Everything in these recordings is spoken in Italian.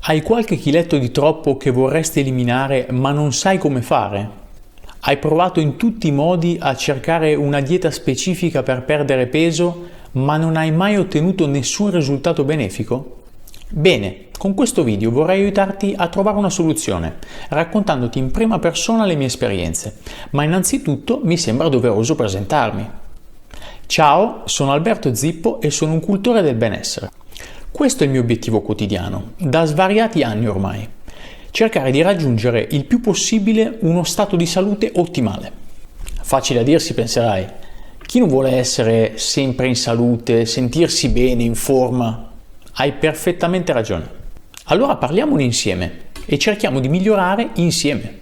Hai qualche chiletto di troppo che vorresti eliminare ma non sai come fare? Hai provato in tutti i modi a cercare una dieta specifica per perdere peso ma non hai mai ottenuto nessun risultato benefico? Bene, con questo video vorrei aiutarti a trovare una soluzione, raccontandoti in prima persona le mie esperienze, ma innanzitutto mi sembra doveroso presentarmi. Ciao, sono Alberto Zippo e sono un cultore del benessere. Questo è il mio obiettivo quotidiano, da svariati anni ormai. Cercare di raggiungere il più possibile uno stato di salute ottimale. Facile a dirsi, penserai. Chi non vuole essere sempre in salute, sentirsi bene, in forma? Hai perfettamente ragione. Allora parliamone insieme e cerchiamo di migliorare insieme.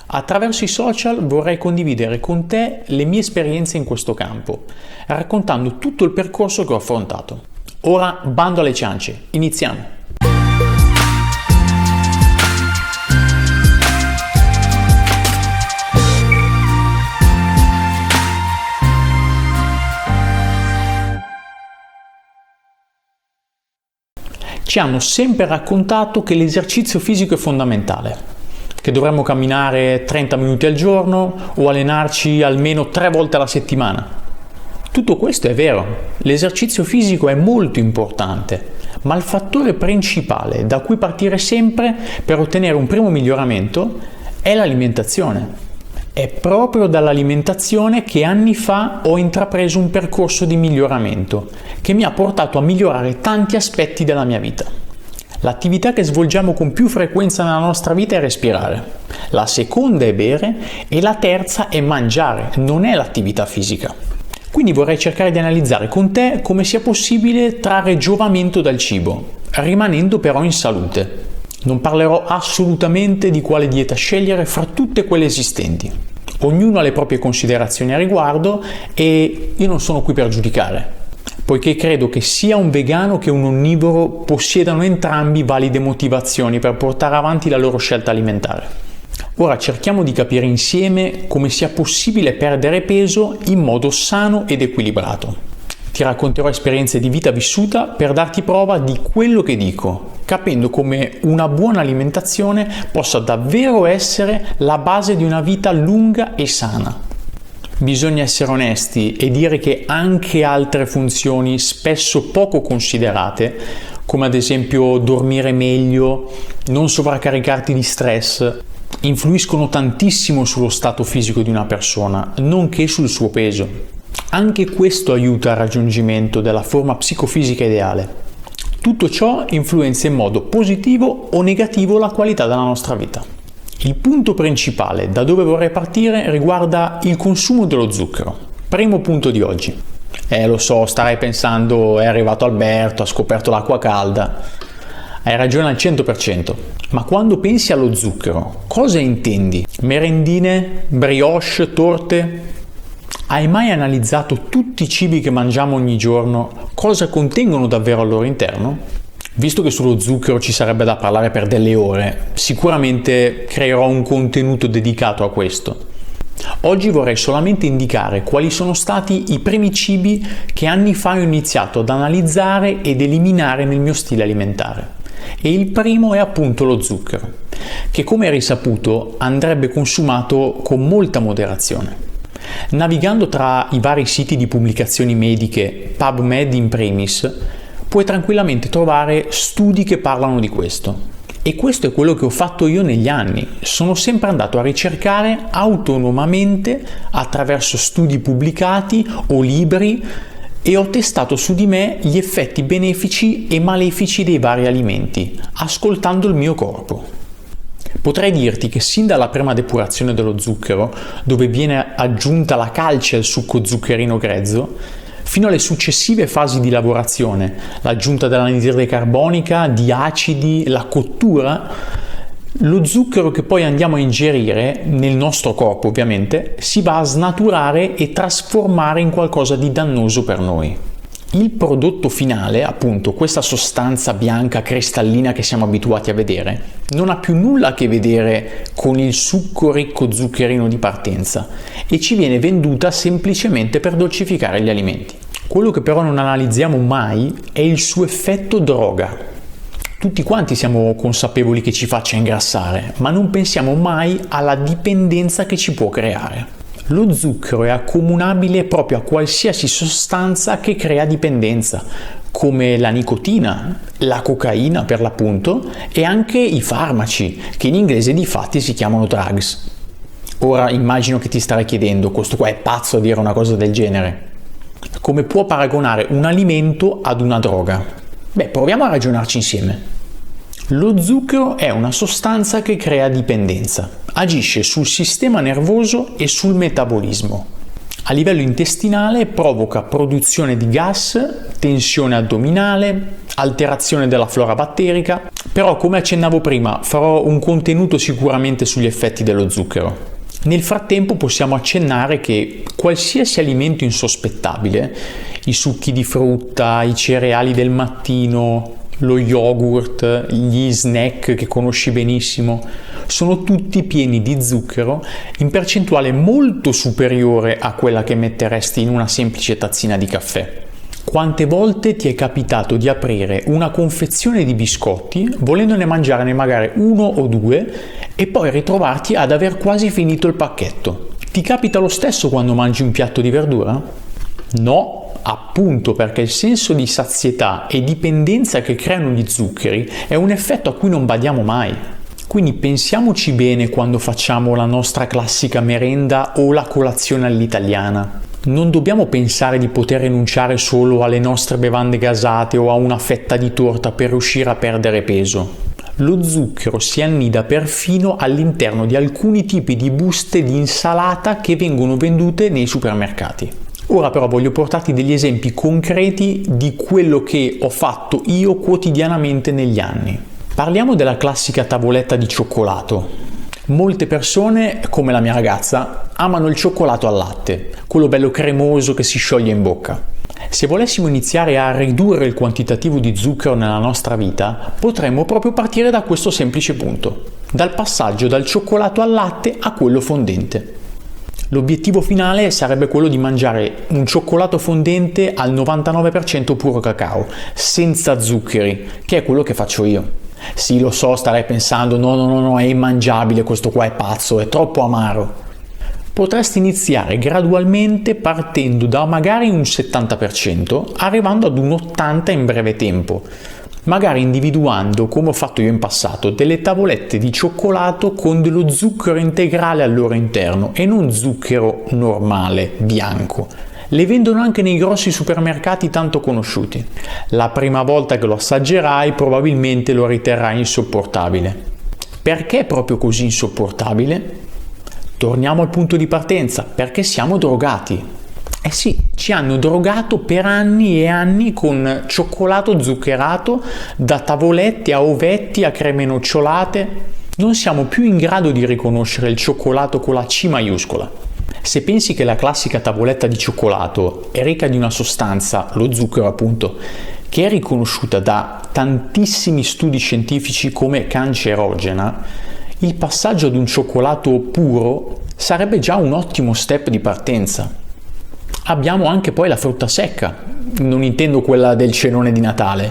Attraverso i social vorrei condividere con te le mie esperienze in questo campo, raccontando tutto il percorso che ho affrontato. Ora bando alle ciance, iniziamo! Ci hanno sempre raccontato che l'esercizio fisico è fondamentale, che dovremmo camminare 30 minuti al giorno o allenarci almeno 3 volte alla settimana. Tutto questo è vero, l'esercizio fisico è molto importante, ma il fattore principale da cui partire sempre per ottenere un primo miglioramento è l'alimentazione. È proprio dall'alimentazione che anni fa ho intrapreso un percorso di miglioramento che mi ha portato a migliorare tanti aspetti della mia vita. L'attività che svolgiamo con più frequenza nella nostra vita è respirare, la seconda è bere e la terza è mangiare, non è l'attività fisica. Quindi vorrei cercare di analizzare con te come sia possibile trarre giovamento dal cibo, rimanendo però in salute. Non parlerò assolutamente di quale dieta scegliere fra tutte quelle esistenti. Ognuno ha le proprie considerazioni a riguardo e io non sono qui per giudicare, poiché credo che sia un vegano che un onnivoro possiedano entrambi valide motivazioni per portare avanti la loro scelta alimentare. Ora cerchiamo di capire insieme come sia possibile perdere peso in modo sano ed equilibrato. Ti racconterò esperienze di vita vissuta per darti prova di quello che dico, capendo come una buona alimentazione possa davvero essere la base di una vita lunga e sana. Bisogna essere onesti e dire che anche altre funzioni spesso poco considerate, come ad esempio dormire meglio, non sovraccaricarti di stress, influiscono tantissimo sullo stato fisico di una persona, nonché sul suo peso. Anche questo aiuta al raggiungimento della forma psicofisica ideale. Tutto ciò influenza in modo positivo o negativo la qualità della nostra vita. Il punto principale da dove vorrei partire riguarda il consumo dello zucchero. Primo punto di oggi. Lo so, starai pensando, è arrivato Alberto, ha scoperto l'acqua calda. Hai ragione al 100%, ma quando pensi allo zucchero, cosa intendi? Merendine, brioche, torte? Hai mai analizzato tutti i cibi che mangiamo ogni giorno, cosa contengono davvero al loro interno? Visto che sullo zucchero ci sarebbe da parlare per delle ore, sicuramente creerò un contenuto dedicato a questo. Oggi vorrei solamente indicare quali sono stati i primi cibi che anni fa ho iniziato ad analizzare ed eliminare nel mio stile alimentare. E il primo è appunto lo zucchero, che come è risaputo andrebbe consumato con molta moderazione. Navigando tra i vari siti di pubblicazioni mediche, PubMed in primis, puoi tranquillamente trovare studi che parlano di questo. E questo è quello che ho fatto io negli anni. Sono sempre andato a ricercare autonomamente attraverso studi pubblicati o libri e ho testato su di me gli effetti benefici e malefici dei vari alimenti, ascoltando il mio corpo. Potrei dirti che sin dalla prima depurazione dello zucchero, dove viene aggiunta la calce al succo zuccherino grezzo, fino alle successive fasi di lavorazione, l'aggiunta dell'anidride carbonica, di acidi, la cottura, lo zucchero che poi andiamo a ingerire, nel nostro corpo ovviamente, si va a snaturare e trasformare in qualcosa di dannoso per noi. Il prodotto finale, appunto, questa sostanza bianca cristallina che siamo abituati a vedere, non ha più nulla a che vedere con il succo ricco zuccherino di partenza e ci viene venduta semplicemente per dolcificare gli alimenti. Quello che però non analizziamo mai è il suo effetto droga. Tutti quanti siamo consapevoli che ci faccia ingrassare, ma non pensiamo mai alla dipendenza che ci può creare. Lo zucchero è accomunabile proprio a qualsiasi sostanza che crea dipendenza, come la nicotina, la cocaina per l'appunto, e anche i farmaci, che in inglese di fatti si chiamano drugs. Ora immagino che ti starai chiedendo, questo qua è pazzo a dire una cosa del genere. Come può paragonare un alimento ad una droga? Beh, proviamo a ragionarci insieme. Lo zucchero è una sostanza che crea dipendenza, agisce sul sistema nervoso e sul metabolismo. A livello intestinale provoca produzione di gas, tensione addominale, alterazione della flora batterica, però come accennavo prima farò un contenuto sicuramente sugli effetti dello zucchero. Nel frattempo possiamo accennare che qualsiasi alimento insospettabile, i succhi di frutta, i cereali del mattino, lo yogurt, gli snack che conosci benissimo, sono tutti pieni di zucchero in percentuale molto superiore a quella che metteresti in una semplice tazzina di caffè. Quante volte ti è capitato di aprire una confezione di biscotti volendone mangiarne magari uno o due e poi ritrovarti ad aver quasi finito il pacchetto? Ti capita lo stesso quando mangi un piatto di verdura? No, appunto perché il senso di sazietà e dipendenza che creano gli zuccheri è un effetto a cui non badiamo mai. Quindi pensiamoci bene quando facciamo la nostra classica merenda o la colazione all'italiana. Non dobbiamo pensare di poter rinunciare solo alle nostre bevande gasate o a una fetta di torta per riuscire a perdere peso. Lo zucchero si annida perfino all'interno di alcuni tipi di buste di insalata che vengono vendute nei supermercati. Ora però voglio portarti degli esempi concreti di quello che ho fatto io quotidianamente negli anni. Parliamo della classica tavoletta di cioccolato. Molte persone, come la mia ragazza, amano il cioccolato al latte, quello bello cremoso che si scioglie in bocca. Se volessimo iniziare a ridurre il quantitativo di zucchero nella nostra vita, potremmo proprio partire da questo semplice punto, dal passaggio dal cioccolato al latte a quello fondente. L'obiettivo finale sarebbe quello di mangiare un cioccolato fondente al 99% puro cacao, senza zuccheri, che è quello che faccio io. Sì, lo so, starei pensando, no, è immangiabile, questo qua è pazzo, è troppo amaro. Potresti iniziare gradualmente partendo da magari un 70%, arrivando ad un 80% in breve tempo, magari individuando, come ho fatto io in passato, delle tavolette di cioccolato con dello zucchero integrale al loro interno e non zucchero normale, bianco. Le vendono anche nei grossi supermercati tanto conosciuti. La prima volta che lo assaggerai probabilmente lo riterrai insopportabile. Perché è proprio così insopportabile? Torniamo al punto di partenza, perché siamo drogati. Eh sì, ci hanno drogato per anni e anni con cioccolato zuccherato, da tavolette a ovetti a creme nocciolate. Non siamo più in grado di riconoscere il cioccolato con la C maiuscola. Se pensi che la classica tavoletta di cioccolato è ricca di una sostanza, lo zucchero appunto, che è riconosciuta da tantissimi studi scientifici come cancerogena, il passaggio ad un cioccolato puro sarebbe già un ottimo step di partenza. Abbiamo anche poi la frutta secca, non intendo quella del cenone di Natale.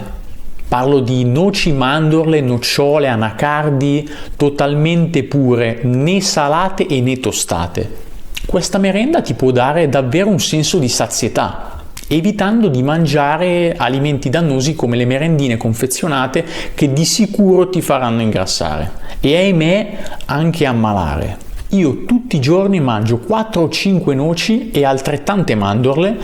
Parlo di noci, mandorle, nocciole, anacardi, totalmente pure, né salate e né tostate. Questa merenda ti può dare davvero un senso di sazietà, evitando di mangiare alimenti dannosi come le merendine confezionate che di sicuro ti faranno ingrassare e ahimè anche ammalare. Io tutti i giorni mangio 4 o 5 noci e altrettante mandorle,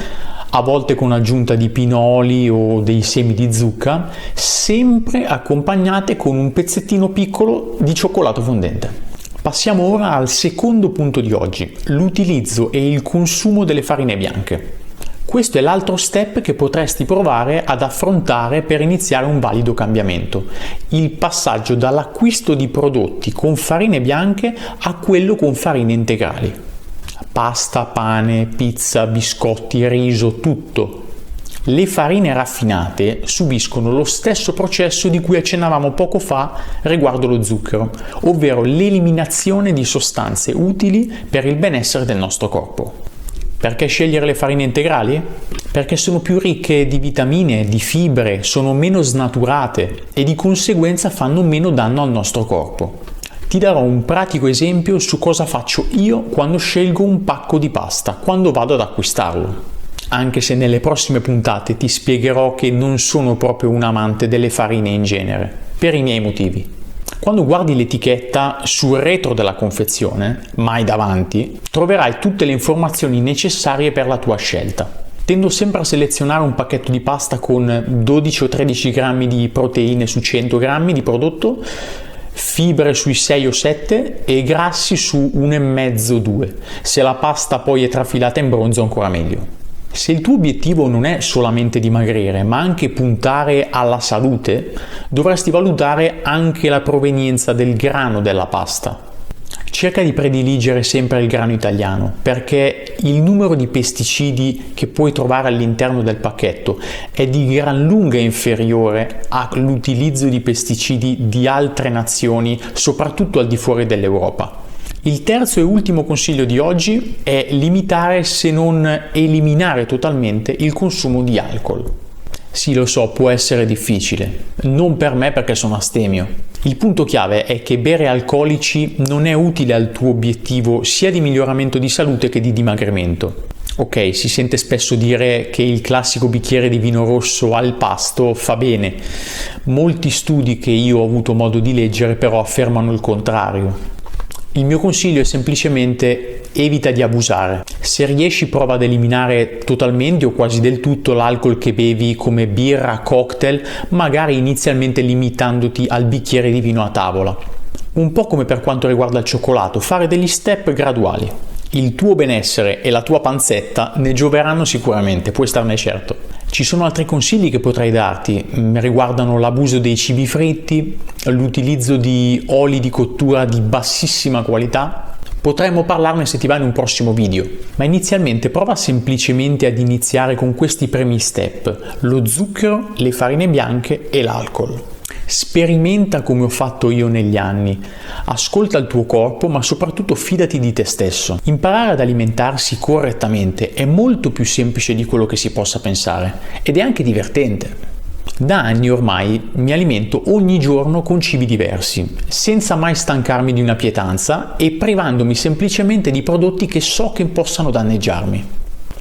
a volte con aggiunta di pinoli o dei semi di zucca, sempre accompagnate con un pezzettino piccolo di cioccolato fondente. Passiamo ora al secondo punto di oggi, l'utilizzo e il consumo delle farine bianche. Questo è l'altro step che potresti provare ad affrontare per iniziare un valido cambiamento, il passaggio dall'acquisto di prodotti con farine bianche a quello con farine integrali. Pasta, pane, pizza, biscotti, riso, tutto. Le farine raffinate subiscono lo stesso processo di cui accennavamo poco fa riguardo lo zucchero, ovvero l'eliminazione di sostanze utili per il benessere del nostro corpo. Perché scegliere le farine integrali? Perché sono più ricche di vitamine, di fibre, sono meno snaturate e di conseguenza fanno meno danno al nostro corpo. Ti darò un pratico esempio su cosa faccio io quando scelgo un pacco di pasta, quando vado ad acquistarlo. Anche se nelle prossime puntate ti spiegherò che non sono proprio un amante delle farine in genere, per i miei motivi. Quando guardi l'etichetta sul retro della confezione, mai davanti, troverai tutte le informazioni necessarie per la tua scelta. Tendo sempre a selezionare un pacchetto di pasta con 12 o 13 grammi di proteine su 100 grammi di prodotto, fibre sui 6 o 7 e grassi su 1,5-2. Se la pasta poi è trafilata in bronzo ancora meglio. Se il tuo obiettivo non è solamente dimagrire, ma anche puntare alla salute, dovresti valutare anche la provenienza del grano della pasta. Cerca di prediligere sempre il grano italiano, perché il numero di pesticidi che puoi trovare all'interno del pacchetto è di gran lunga inferiore all'utilizzo di pesticidi di altre nazioni, soprattutto al di fuori dell'Europa. Il terzo e ultimo consiglio di oggi è limitare, se non eliminare totalmente, il consumo di alcol. Sì, lo so, può essere difficile, non per me perché sono astemio. Il punto chiave è che bere alcolici non è utile al tuo obiettivo sia di miglioramento di salute che di dimagrimento. Ok, si sente spesso dire che il classico bicchiere di vino rosso al pasto fa bene. Molti studi che io ho avuto modo di leggere però affermano il contrario. Il mio consiglio è semplicemente evita di abusare. Se riesci, prova ad eliminare totalmente o quasi del tutto l'alcol che bevi come birra, cocktail, magari inizialmente limitandoti al bicchiere di vino a tavola. Un po' come per quanto riguarda il cioccolato, fare degli step graduali. Il tuo benessere e la tua panzetta ne gioveranno sicuramente, puoi starne certo. Ci sono altri consigli che potrei darti, riguardano l'abuso dei cibi fritti, l'utilizzo di oli di cottura di bassissima qualità. Potremmo parlarne se ti va in un prossimo video, ma inizialmente prova semplicemente ad iniziare con questi primi step: lo zucchero, le farine bianche e l'alcol. Sperimenta come ho fatto io negli anni, ascolta il tuo corpo, ma soprattutto fidati di te stesso. Imparare ad alimentarsi correttamente è molto più semplice di quello che si possa pensare ed è anche divertente. Da anni ormai mi alimento ogni giorno con cibi diversi, senza mai stancarmi di una pietanza e privandomi semplicemente di prodotti che so che possano danneggiarmi.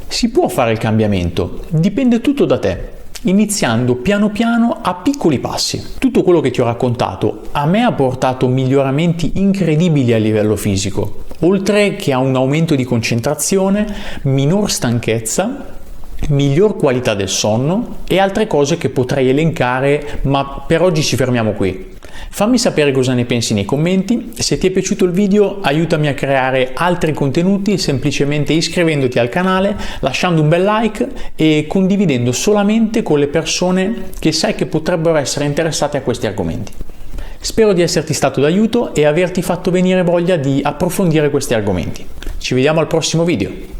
Si può fare il cambiamento, dipende tutto da te. Iniziando piano piano a piccoli passi. Tutto quello che ti ho raccontato a me ha portato miglioramenti incredibili a livello fisico, oltre che a un aumento di concentrazione, minor stanchezza, miglior qualità del sonno e altre cose che potrei elencare, ma per oggi ci fermiamo qui. Fammi sapere cosa ne pensi nei commenti. Se ti è piaciuto il video, aiutami a creare altri contenuti semplicemente iscrivendoti al canale, lasciando un bel like e condividendo solamente con le persone che sai che potrebbero essere interessate a questi argomenti. Spero di esserti stato d'aiuto e averti fatto venire voglia di approfondire questi argomenti. Ci vediamo al prossimo video.